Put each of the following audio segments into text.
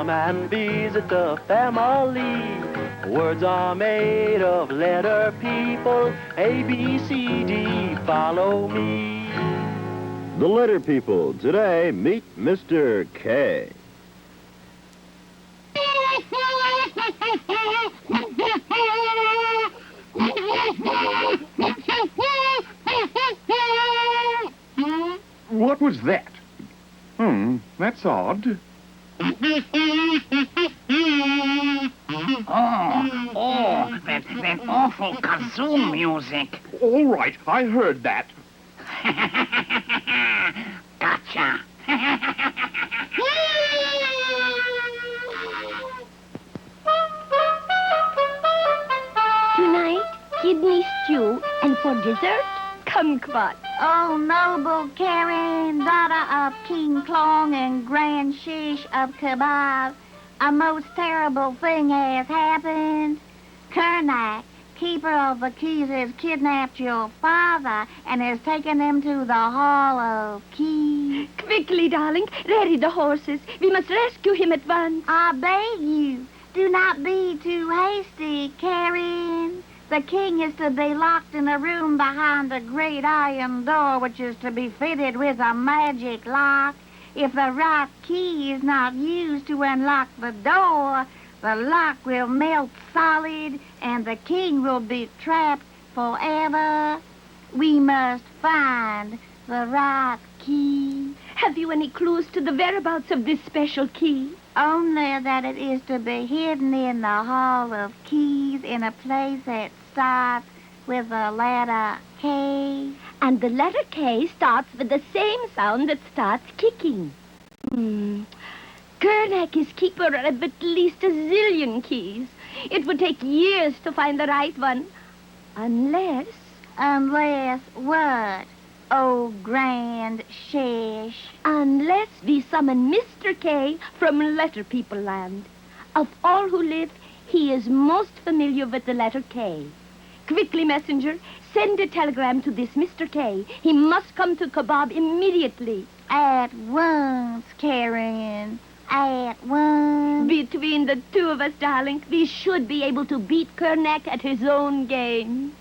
come and visit the family. Words are made of letter people. A, B, C, D, follow me. The letter people. Today, meet Mr. K. What was that? That's odd. Oh, that awful kazoo music. All right, I heard that. Gotcha. Tonight, kidney stew, and for dessert, kumquat. Oh, noble Karen, daughter of King Klong and Grand Shish of Kebab, a most terrible thing has happened. Kernak, keeper of the keys, has kidnapped your father and has taken him to the Hall of Keys. Quickly, darling, ready the horses. We must rescue him at once. I beg you, do not be too hasty, Karen. The king is to be locked in a room behind a great iron door, which is to be fitted with a magic lock. If the right key is not used to unlock the door, the lock will melt solid and the king will be trapped forever. We must find the right key. Have you any clues to the whereabouts of this special key? Only that it is to be hidden in the Hall of Keys in a place that starts with the letter K. And the letter K starts with the same sound that starts kicking. Kernak is keeper of at least a zillion keys. It would take years to find the right one. Unless... Unless what? Oh, Grand Shish. Unless we summon Mr. K from Letter People Land. Of all who live, he is most familiar with the letter K. Quickly, messenger, send a telegram to this Mr. K. He must come to Kebab immediately. At once, Karen. At once. Between the two of us, darling, we should be able to beat Kernak at his own game.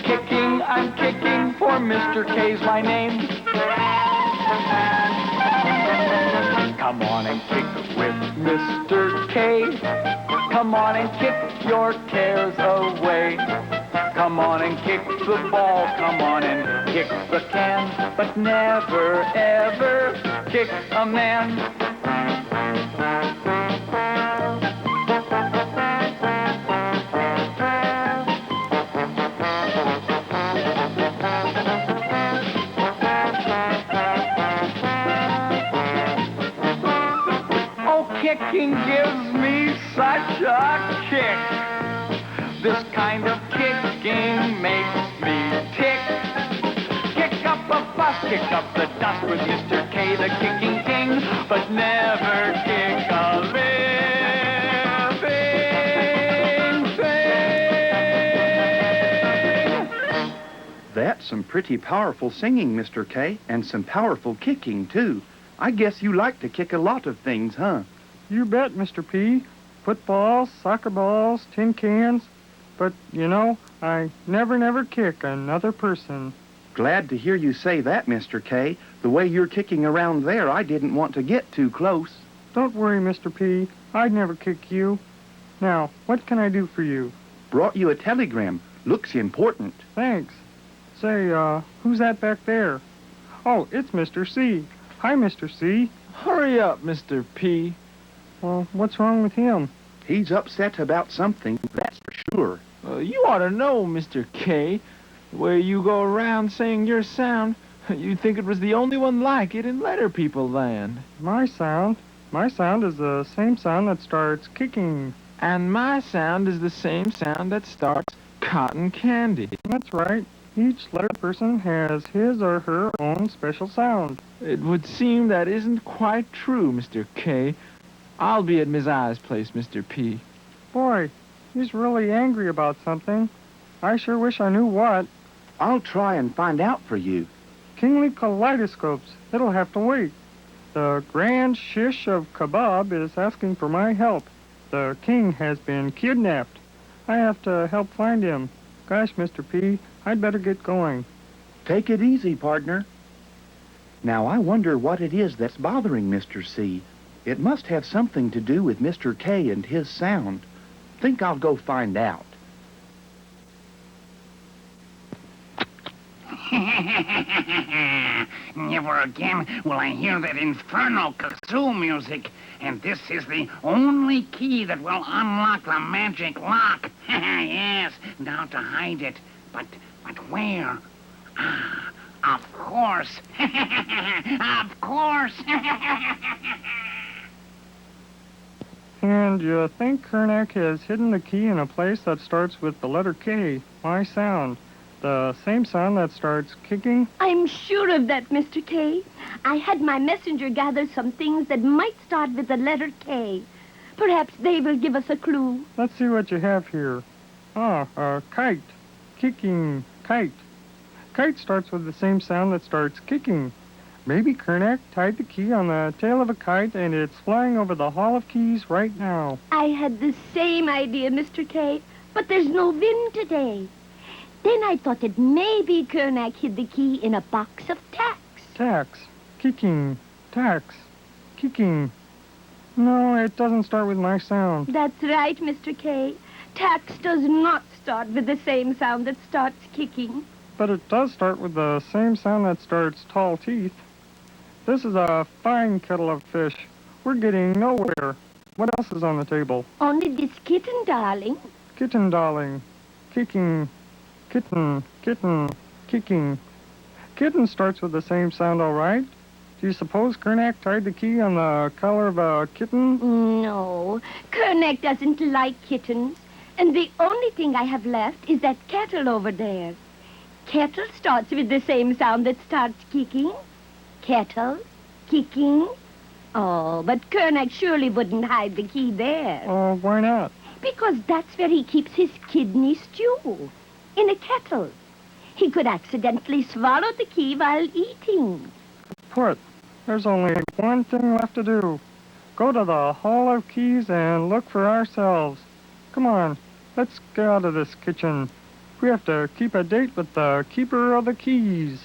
Kicking, I'm kicking, for Mr. K's my name. Come on and kick with Mr. K. Come on and kick your cares away. Come on and kick the ball, come on and kick the can, but never, ever kick a man. Kicking gives me such a kick. This kind of kicking makes me tick. Kick up a fuss, kick up the dust with Mr. K, the kicking king, but never kick a living thing. That's some pretty powerful singing, Mr. K, and some powerful kicking, too. I guess you like to kick a lot of things, huh? You bet, Mr. P. Footballs, soccer balls, tin cans. But, you know, I never kick another person. Glad to hear you say that, Mr. K. The way you're kicking around there, I didn't want to get too close. Don't worry, Mr. P. I'd never kick you. Now, what can I do for you? Brought you a telegram. Looks important. Thanks. Say, who's that back there? Oh, it's Mr. C. Hi, Mr. C. Hurry up, Mr. P. Well, what's wrong with him? He's upset about something, that's for sure. You ought to know, Mr. K. The way you go around saying your sound, you'd think it was the only one like it in Letter People Land. My sound? My sound is the same sound that starts kicking. And my sound is the same sound that starts cotton candy. That's right. Each letter person has his or her own special sound. It would seem that isn't quite true, Mr. K. I'll be at Miss I's place, Mr. P. Boy, he's really angry about something. I sure wish I knew what. I'll try and find out for you. kingly kaleidoscopes. It'll have to wait. The Grand Shish of Kebab is asking for my help. The king has been kidnapped. I have to help find him. Gosh, Mr. P, I'd better get going. Take it easy, partner. Now, I wonder what it is that's bothering Mr. C. It must have something to do with Mr. K and his sound. Think I'll go find out. Never again will I hear that infernal kazoo music. And this is the only key that will unlock the magic lock. Yes, now to hide it. But where? Ah, of course. Of course. And you think Kernak has hidden the key in a place that starts with the letter K, my sound. The same sound that starts kicking? I'm sure of that, Mr. K. I had my messenger gather some things that might start with the letter K. Perhaps they will give us a clue. Let's see what you have here. A kite. Kicking. Kite. Kite starts with the same sound that starts kicking. Maybe Kernak tied the key on the tail of a kite and it's flying over the Hall of Keys right now. I had the same idea, Mr. K, but there's no wind today. Then I thought that maybe Kernak hid the key in a box of tacks. Tacks. Kicking. Tacks. Kicking. No, it doesn't start with my sound. That's right, Mr. K. Tacks does not start with the same sound that starts kicking. But it does start with the same sound that starts tall teeth. This is a fine kettle of fish. We're getting nowhere. What else is on the table? Only this kitten, darling. Kitten, darling. Kicking. Kitten. Kitten. Kicking. Kitten starts with the same sound, all right. Do you suppose Kernak tied the key on the collar of a kitten? No. Kernak doesn't like kittens. And the only thing I have left is that kettle over there. Kettle starts with the same sound that starts kicking. Kettle, kicking. Oh, but Kernak surely wouldn't hide the key there. Oh, why not? Because that's where he keeps his kidney stew. In a kettle. He could accidentally swallow the key while eating. Put. There's only one thing left to do. Go to the Hall of Keys and look for ourselves. Come on, let's get out of this kitchen. We have to keep a date with the keeper of the keys.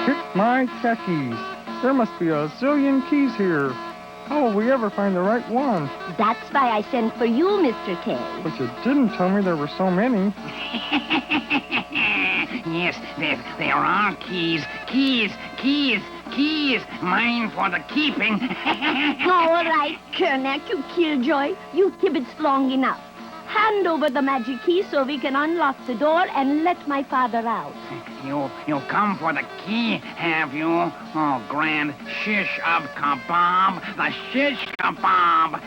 Kick my khakis. There must be a zillion keys here. How will we ever find the right one? That's why I sent for you, Mr. K. But you didn't tell me there were so many. Yes, there are keys. Keys, keys, keys. Mine for the keeping. All right, Kernak, you killjoy. You kibitz long enough. Hand over the magic key so we can unlock the door and let my father out. You come for the key, have you? Oh, grand shish of kebab. The shish kebab.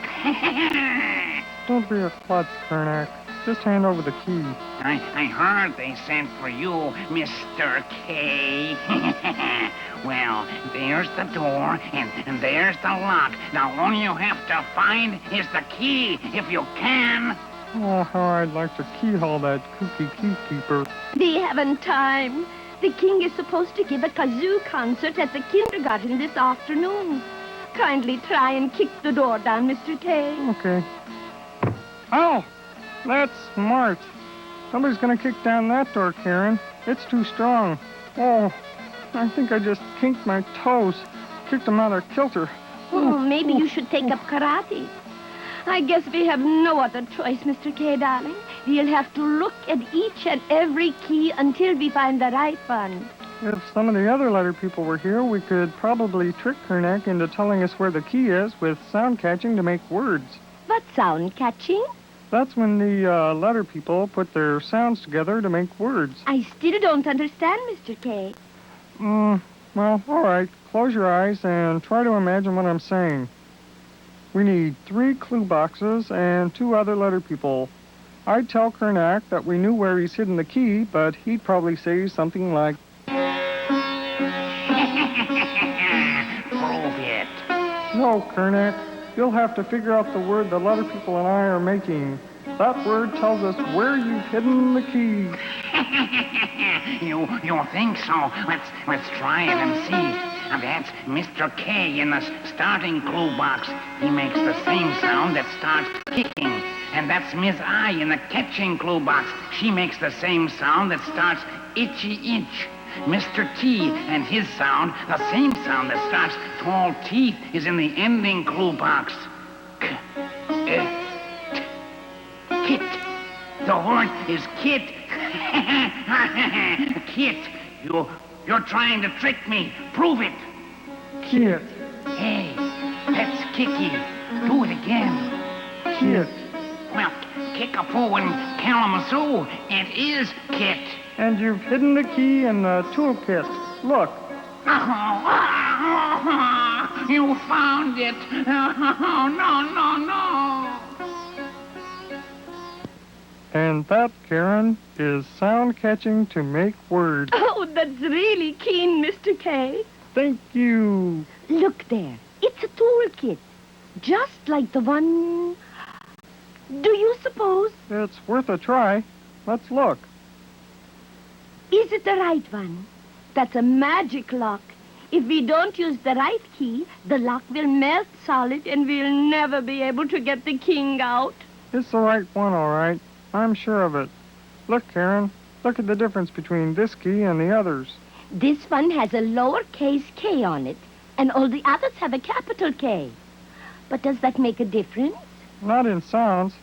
Don't be a klutz, Kernak. Just hand over the key. I heard they sent for you, Mr. K. Well, there's the door, and there's the lock. Now, all you have to find is the key, if you can. Oh, how I'd like to keyhole that kooky keykeeper. We haven't time. The king is supposed to give a kazoo concert at the kindergarten this afternoon. Kindly try and kick the door down, Mr. K. Okay. Ow! That's smart. Somebody's gonna kick down that door, Karen. It's too strong. Oh, I think I just kinked my toes. Kicked them out of kilter. Oh, maybe you should take up karate. I guess we have no other choice, Mr. K, darling. We'll have to look at each and every key until we find the right one. If some of the other letter people were here, we could probably trick Kernak into telling us where the key is with sound catching to make words. What sound catching? That's when the letter people put their sounds together to make words. I still don't understand, Mr. K. Well, all right. Close your eyes and try to imagine what I'm saying. We need 3 clue boxes and 2 other letter people. I'd tell Kernak that we knew where he's hidden the key, but he'd probably say something like, Prove it. "No, Kernak, you'll have to figure out the word the letter people and I are making. That word tells us where you've hidden the key. You think so? Let's try it and see. And that's Mr. K in the starting clue box. He makes the same sound that starts kicking. And that's Miss I in the catching clue box. She makes the same sound that starts itchy itch. Mr. T and his sound, the same sound that starts tall teeth, is in the ending clue box. Kit. The word is kit. Kit. You're trying to trick me. Prove it. Kit. Hey, that's kicky. Do it again. Kit. Well, Kickapoo and Kalamazoo, it is Kit. And you've hidden the key in the toolkit. Look. You found it. No. And that, Karen, is sound catching to make words. Oh, that's really keen, Mr. K. Thank you. Look there. It's a toolkit. Just like the one... Do you suppose? It's worth a try. Let's look. Is it the right one? That's a magic lock. If we don't use the right key, the lock will melt solid and we'll never be able to get the king out. It's the right one, all right. I'm sure of it. Look, Karen. Look at the difference between this key and the others. This one has a lowercase k on it, and all the others have a capital K. But does that make a difference? Not in sounds.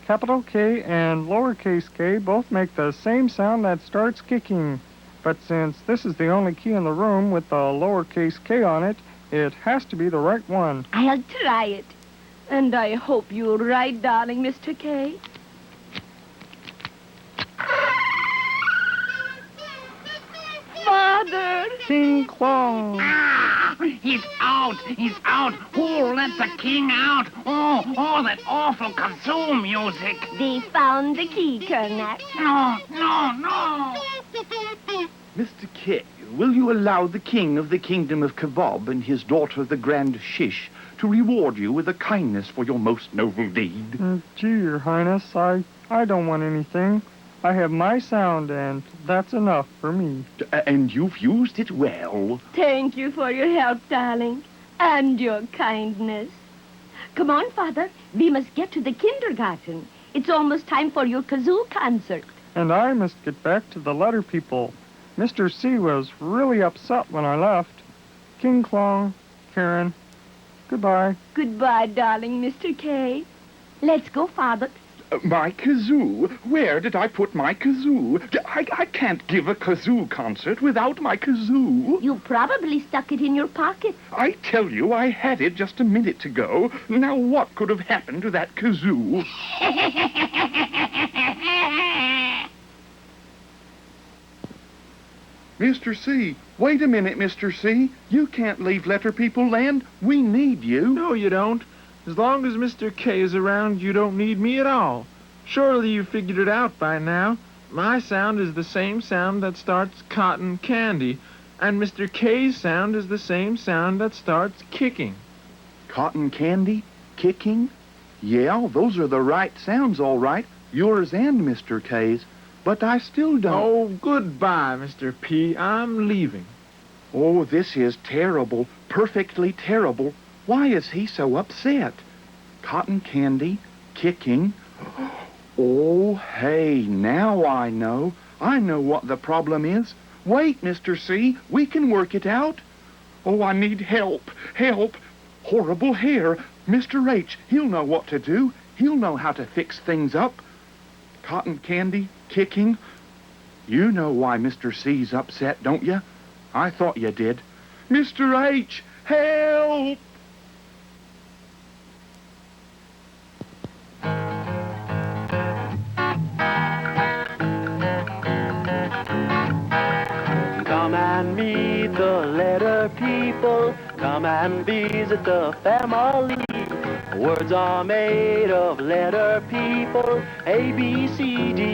Capital K and lowercase k both make the same sound that starts kicking. But since this is the only key in the room with the lowercase k on it, it has to be the right one. I'll try it. And I hope you're right, darling Mr. K. Father! King Klong! Ah, he's out. Who let the king out? Oh, that awful kazoo music. They found the key, Kernak. No. Mr. K, will you allow the king of the kingdom of Kebab and his daughter, the Grand Shish, to reward you with a kindness for your most noble deed? Gee, Your Highness, I don't want anything. I have my sound, and that's enough for me. And you've used it well. Thank you for your help, darling, and your kindness. Come on, Father. We must get to the kindergarten. It's almost time for your kazoo concert. And I must get back to the letter people. Mr. C was really upset when I left. King Klong, Karen, goodbye. Goodbye, darling Mr. K. Let's go, Father. My kazoo? Where did I put my kazoo? I can't give a kazoo concert without my kazoo. You probably stuck it in your pocket. I tell you, I had it just a minute ago. Now what could have happened to that kazoo? Mr. C, wait a minute, Mr. C. You can't leave Letter People Land. We need you. No, you don't. As long as Mr. K is around, you don't need me at all. Surely you figured it out by now. My sound is the same sound that starts cotton candy, and Mr. K's sound is the same sound that starts kicking. Cotton candy? Kicking? Yeah, those are the right sounds, all right. Yours and Mr. K's. But I still don't... Oh, goodbye, Mr. P. I'm leaving. Oh, this is terrible. Perfectly terrible. Why is he so upset? Cotton candy, kicking. Oh, hey, now I know. I know what the problem is. Wait, Mr. C, we can work it out. Oh, I need help. Help. Horrible hair. Mr. H, he'll know what to do. He'll know how to fix things up. Cotton candy, kicking. You know why Mr. C's upset, don't you? I thought you did. Mr. H, help! Come and meet the letter people. Come and visit the family. Words are made of letter people. A, B, C, D,